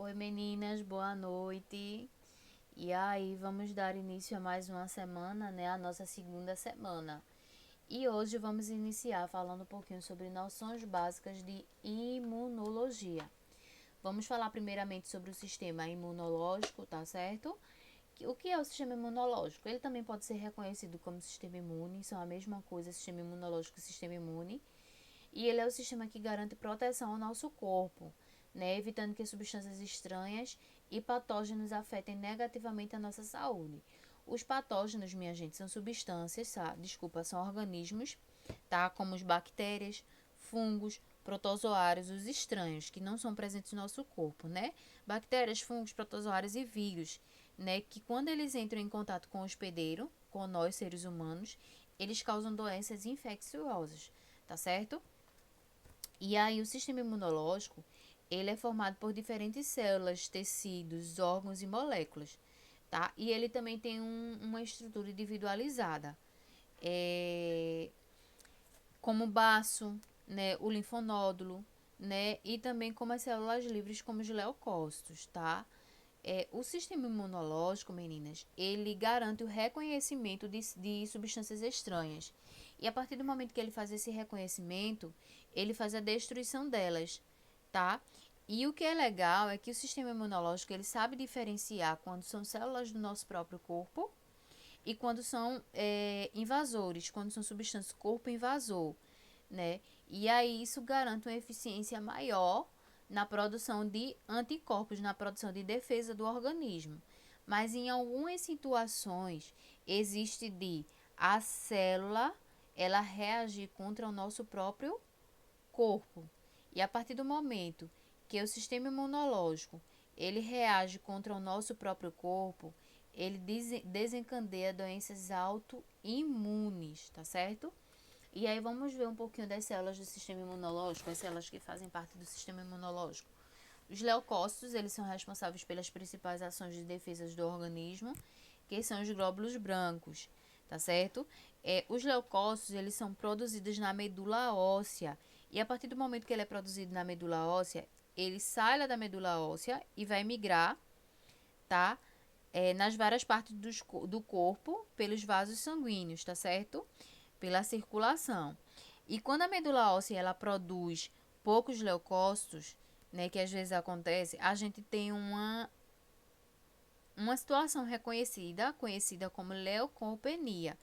Oi meninas, boa noite. E aí, vamos dar início a mais uma semana, né? A nossa segunda semana. E hoje vamos iniciar falando um pouquinho sobre noções básicas de imunologia. Vamos falar primeiramente sobre o sistema imunológico, tá certo? O que é o sistema imunológico? Ele também pode ser reconhecido como sistema imune, são a mesma coisa, sistema imunológico e sistema imune. E ele é o sistema que garante proteção ao nosso corpo, né, evitando que substâncias estranhas e patógenos afetem negativamente a nossa saúde. Os patógenos, minha gente, são substâncias, são organismos, tá, como as bactérias, fungos, protozoários, os estranhos, que não são presentes no nosso corpo, né? Bactérias, fungos, protozoários e vírus, né, que quando eles entram em contato com o hospedeiro, com nós seres humanos, eles causam doenças infecciosas, tá certo? E aí o sistema imunológico, ele é formado por diferentes células, tecidos, órgãos e moléculas, tá? E ele também tem uma estrutura individualizada, é, como o baço, né, o linfonódulo, né, e também como as células livres, como os leucócitos, tá? O sistema imunológico, meninas, ele garante o reconhecimento de substâncias estranhas. E a partir do momento que ele faz esse reconhecimento, ele faz a destruição delas, tá? E o que é legal é que o sistema imunológico ele sabe diferenciar quando são células do nosso próprio corpo e quando são invasores, quando são substâncias corpo invasor, né? E aí isso garante uma eficiência maior na produção de anticorpos, na produção de defesa do organismo. Mas em algumas situações existe de a célula ela reagir contra o nosso próprio corpo. E a partir do momento que o sistema imunológico ele reage contra o nosso próprio corpo, ele desencadeia doenças autoimunes, tá certo? E aí vamos ver um pouquinho das células do sistema imunológico, as células que fazem parte do sistema imunológico. Os leucócitos, eles são responsáveis pelas principais ações de defesa do organismo, que são os glóbulos brancos, tá certo? Os leucócitos, eles são produzidos na medula óssea, e a partir do momento que ele é produzido na medula óssea, ele sai lá da medula óssea e vai migrar, tá? Nas várias partes do corpo pelos vasos sanguíneos, tá certo? Pela circulação. E quando a medula óssea ela produz poucos leucócitos, né, que às vezes acontece, a gente tem uma situação reconhecida, conhecida como leucopenia.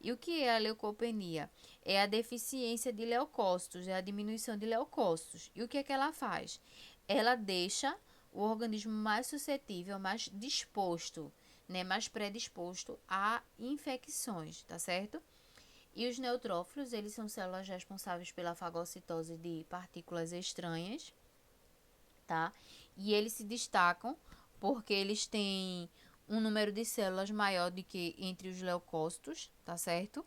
E o que é a leucopenia? É a deficiência de leucócitos, é a diminuição de leucócitos. E o que é que ela faz? Ela deixa o organismo mais suscetível, mais disposto, né, mais predisposto a infecções, tá certo? E os neutrófilos, eles são células responsáveis pela fagocitose de partículas estranhas, tá? E eles se destacam porque eles têm um número de células maior do que entre os leucócitos, tá certo?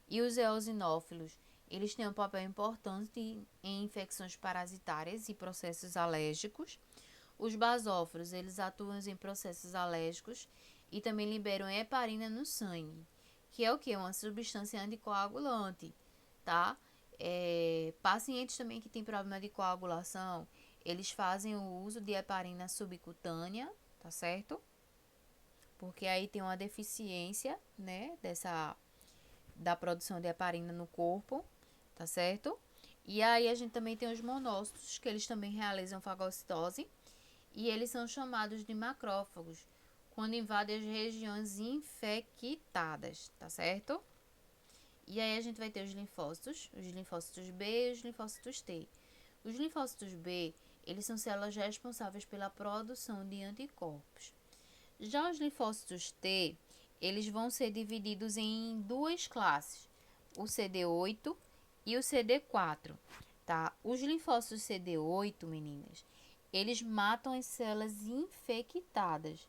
E os eosinófilos, eles têm um papel importante em infecções parasitárias e processos alérgicos. Os basófilos, eles atuam em processos alérgicos e também liberam heparina no sangue, que é o que? Uma substância anticoagulante, tá? Pacientes também que têm problema de coagulação, eles fazem o uso de heparina subcutânea, tá certo? Porque aí tem uma deficiência, né, da produção de heparina no corpo, tá certo? E aí a gente também tem os monócitos, que eles também realizam fagocitose, e eles são chamados de macrófagos quando invadem as regiões infectadas, tá certo? E aí a gente vai ter os linfócitos B e os linfócitos T. Os linfócitos B, eles são células responsáveis pela produção de anticorpos. Já os linfócitos T, eles vão ser divididos em duas classes, o CD8 e o CD4, tá? Os linfócitos CD8, meninas, eles matam as células infectadas.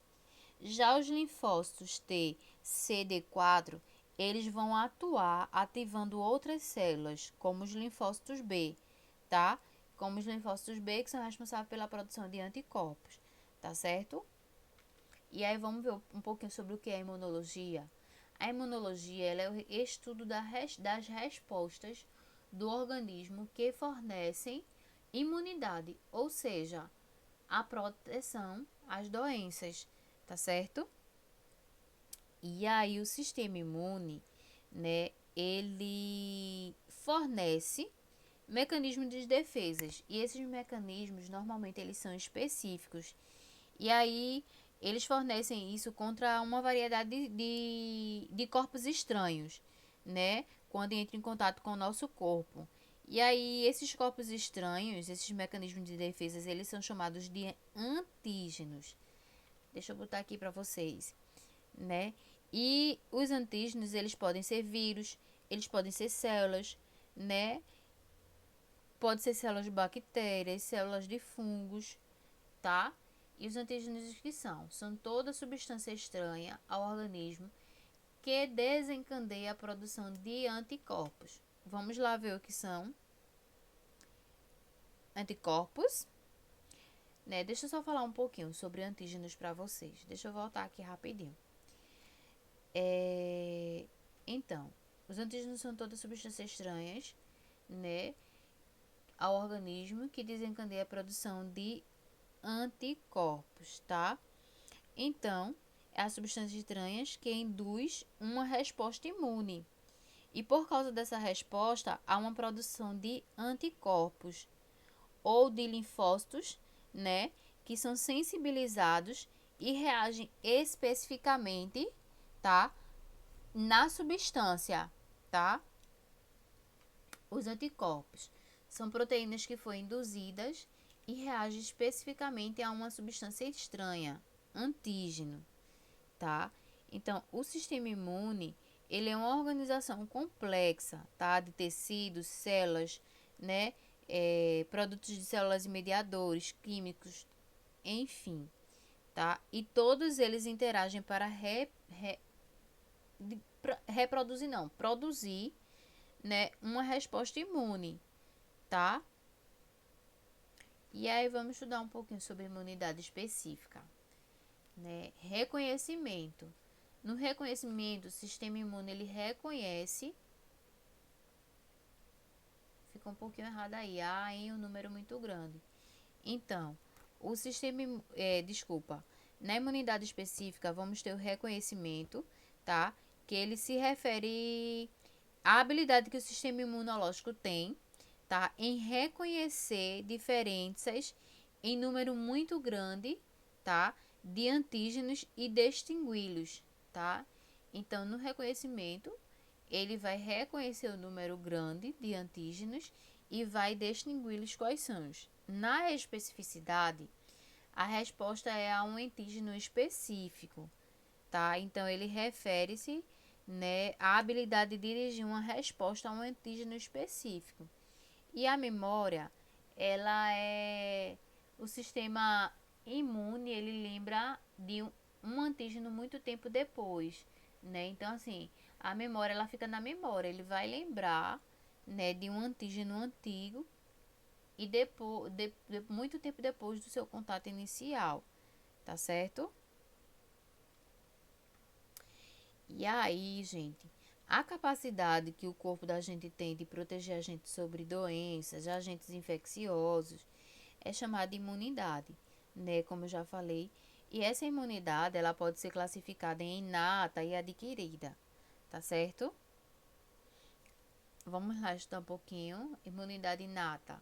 Já os linfócitos T, CD4, eles vão atuar ativando outras células, como os linfócitos B, tá? Como os linfócitos B, que são responsáveis pela produção de anticorpos, tá certo? E aí vamos ver um pouquinho sobre o que é a imunologia. A imunologia ela é o estudo das respostas do organismo que fornecem imunidade, ou seja, a proteção às doenças, tá certo? E aí o sistema imune, né, ele fornece mecanismos de defesas. E esses mecanismos, normalmente, eles são específicos. E aí, eles fornecem isso contra uma variedade de corpos estranhos, né? Quando entra em contato com o nosso corpo. E aí, esses corpos estranhos, esses mecanismos de defesas, eles são chamados de antígenos. Deixa eu botar aqui para vocês, né? E os antígenos, eles podem ser vírus, eles podem ser células, né? Pode ser células de bactérias, células de fungos, tá? E os antígenos que são? São toda substância estranha ao organismo que desencadeia a produção de anticorpos. Vamos lá ver o que são anticorpos, né? Deixa eu só falar um pouquinho sobre antígenos para vocês. Deixa eu voltar aqui rapidinho. Então, os antígenos são todas substâncias estranhas, né, ao organismo que desencadeia a produção de anticorpos, tá? Então, é as substâncias estranhas que induz uma resposta imune. E por causa dessa resposta, há uma produção de anticorpos ou de linfócitos, né, que são sensibilizados e reagem especificamente, tá, na substância, tá? Os anticorpos são proteínas que foram induzidas e reagem especificamente a uma substância estranha, antígeno, tá? Então, o sistema imune, ele é uma organização complexa, tá? De tecidos, células, né? Produtos de células e mediadores, químicos, enfim, tá? E todos eles interagem para reproduzir, não, produzir, né? Uma resposta imune, tá? E aí vamos estudar um pouquinho sobre imunidade específica, né? Reconhecimento. No reconhecimento, o sistema imune ele reconhece. Fica um pouquinho errado aí, em um número muito grande. Então, o sistema, desculpa, na imunidade específica vamos ter o reconhecimento, tá? Que ele se refere à habilidade que o sistema imunológico tem, tá? Em reconhecer diferenças em número muito grande, tá? De antígenos e distingui-los, tá? Então, no reconhecimento, ele vai reconhecer o número grande de antígenos e vai distingui-los quais são. Na especificidade, a resposta é a um antígeno específico, tá? Então, ele refere-se, né, à habilidade de dirigir uma resposta a um antígeno específico. E a memória, ela é o sistema imune, ele lembra de um antígeno muito tempo depois, né? Então, assim, a memória, ela fica na memória, ele vai lembrar, né, de um antígeno antigo e depois, muito tempo depois do seu contato inicial, tá certo? E aí, gente, a capacidade que o corpo da gente tem de proteger a gente sobre doenças, agentes infecciosos, é chamada de imunidade, né? Como eu já falei. E essa imunidade, ela pode ser classificada em inata e adquirida, tá certo? Vamos lá estudar um pouquinho. Imunidade inata.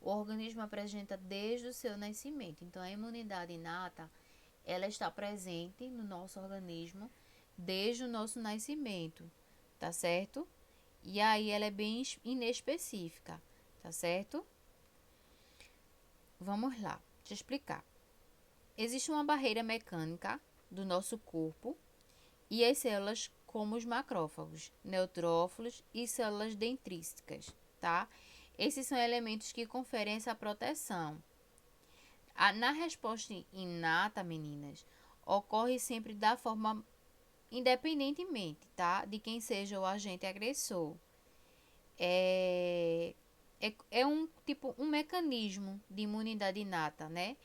O organismo apresenta desde o seu nascimento. Então, a imunidade inata, ela está presente no nosso organismo desde o nosso nascimento, tá certo? E aí ela é bem inespecífica, tá certo? Vamos lá, deixa eu explicar. Existe uma barreira mecânica do nosso corpo e as células como os macrófagos, neutrófilos e células dendríticas, tá? Esses são elementos que conferem essa proteção. Na resposta inata, meninas, ocorre sempre da forma independentemente, tá? De quem seja o agente agressor. É um tipo um mecanismo de imunidade inata, né?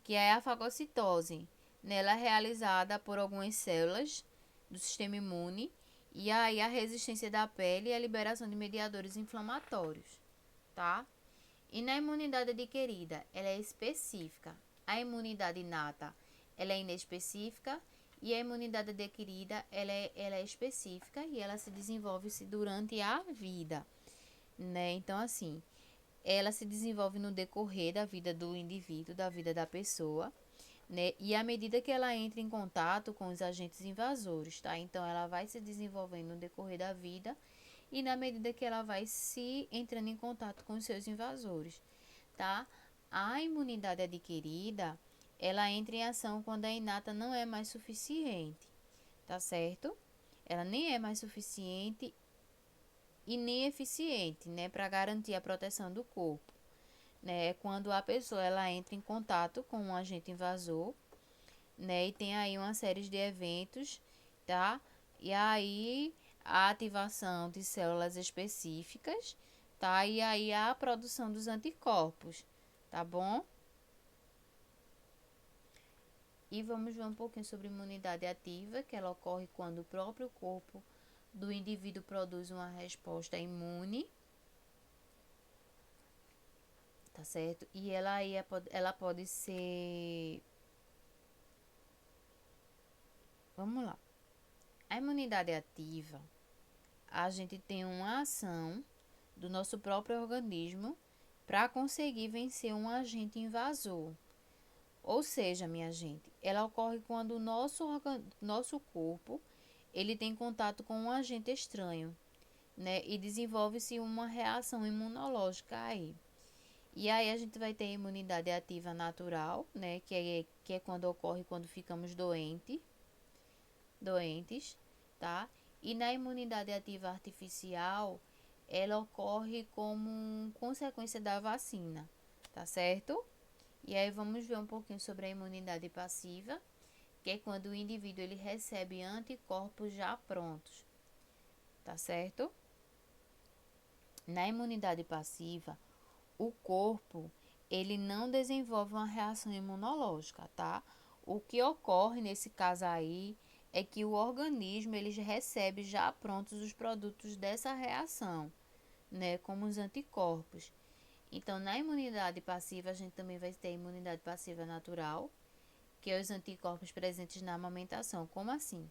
Que é a fagocitose. Nela é realizada por algumas células do sistema imune e aí a resistência da pele e a liberação de mediadores inflamatórios, tá? E na imunidade adquirida, ela é específica. A imunidade inata, ela é inespecífica, e a imunidade adquirida, ela é específica e ela se desenvolve durante a vida, né? Então, assim, ela se desenvolve no decorrer da vida do indivíduo, da vida da pessoa, né? E à medida que ela entra em contato com os agentes invasores, tá? Então, ela vai se desenvolvendo no decorrer da vida e na medida que ela vai se entrando em contato com os seus invasores, tá? A imunidade adquirida, ela entra em ação quando a inata não é mais suficiente, tá certo? Ela nem é mais suficiente e nem eficiente, né, para garantir a proteção do corpo, né? É quando a pessoa ela entra em contato com um agente invasor, né, e tem aí uma série de eventos, tá? E aí a ativação de células específicas, tá? E aí a produção dos anticorpos, tá bom? E vamos ver um pouquinho sobre imunidade ativa, que ela ocorre quando o próprio corpo do indivíduo produz uma resposta imune, tá certo? E ela pode ser... Vamos lá. A imunidade ativa, a gente tem uma ação do nosso próprio organismo para conseguir vencer um agente invasor. Ou seja, minha gente, ela ocorre quando o nosso corpo ele tem contato com um agente estranho, né? E desenvolve-se uma reação imunológica aí. E aí a gente vai ter a imunidade ativa natural, né? Que é quando ocorre quando ficamos doentes, tá? E na imunidade ativa artificial, ela ocorre como consequência da vacina, tá certo? E aí vamos ver um pouquinho sobre a imunidade passiva, que é quando o indivíduo ele recebe anticorpos já prontos, tá certo? Na imunidade passiva, o corpo ele não desenvolve uma reação imunológica, tá? O que ocorre nesse caso aí é que o organismo ele recebe já prontos os produtos dessa reação, né, como os anticorpos. Então, na imunidade passiva, a gente também vai ter a imunidade passiva natural, que é os anticorpos presentes na amamentação. Como assim?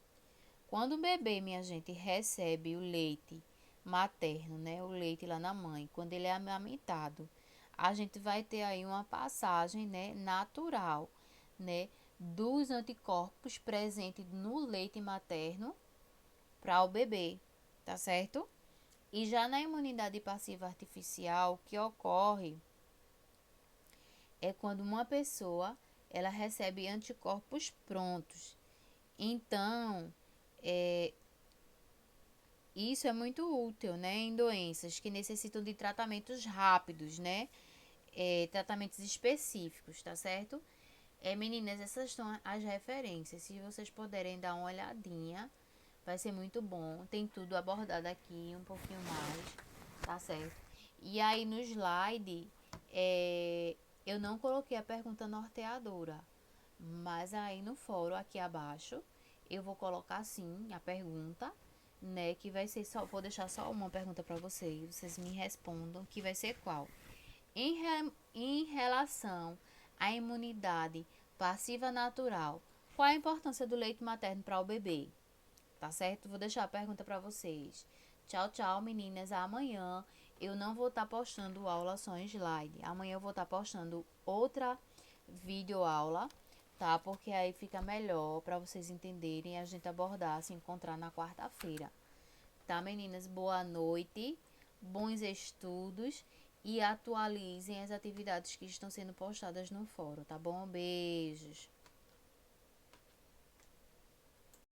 Quando o bebê, minha gente, recebe o leite materno, né, o leite lá na mãe, quando ele é amamentado, a gente vai ter aí uma passagem, né, natural, né, dos anticorpos presentes no leite materno para o bebê, tá certo? E já na imunidade passiva artificial, o que ocorre é quando uma pessoa ela recebe anticorpos prontos. Então, é, isso é muito útil, né, em doenças que necessitam de tratamentos rápidos, né, tratamentos específicos, tá certo? Meninas, essas são as referências. Se vocês puderem dar uma olhadinha, vai ser muito bom. Tem tudo abordado aqui, um pouquinho mais, tá certo? E aí no slide, eu não coloquei a pergunta norteadora, mas aí no fórum aqui abaixo, eu vou colocar sim a pergunta, né? Que vai ser só, vou deixar só uma pergunta para vocês me respondam, que vai ser qual? Em relação à imunidade passiva natural, qual a importância do leite materno para o bebê? Tá certo? Vou deixar a pergunta para vocês. Tchau, tchau, meninas. Amanhã eu não vou estar postando aula só em slide. Amanhã eu vou estar postando outra videoaula, tá? Porque aí fica melhor para vocês entenderem e a gente abordar, se encontrar na quarta-feira. Tá, meninas? Boa noite, bons estudos e atualizem as atividades que estão sendo postadas no fórum, tá bom? Beijos.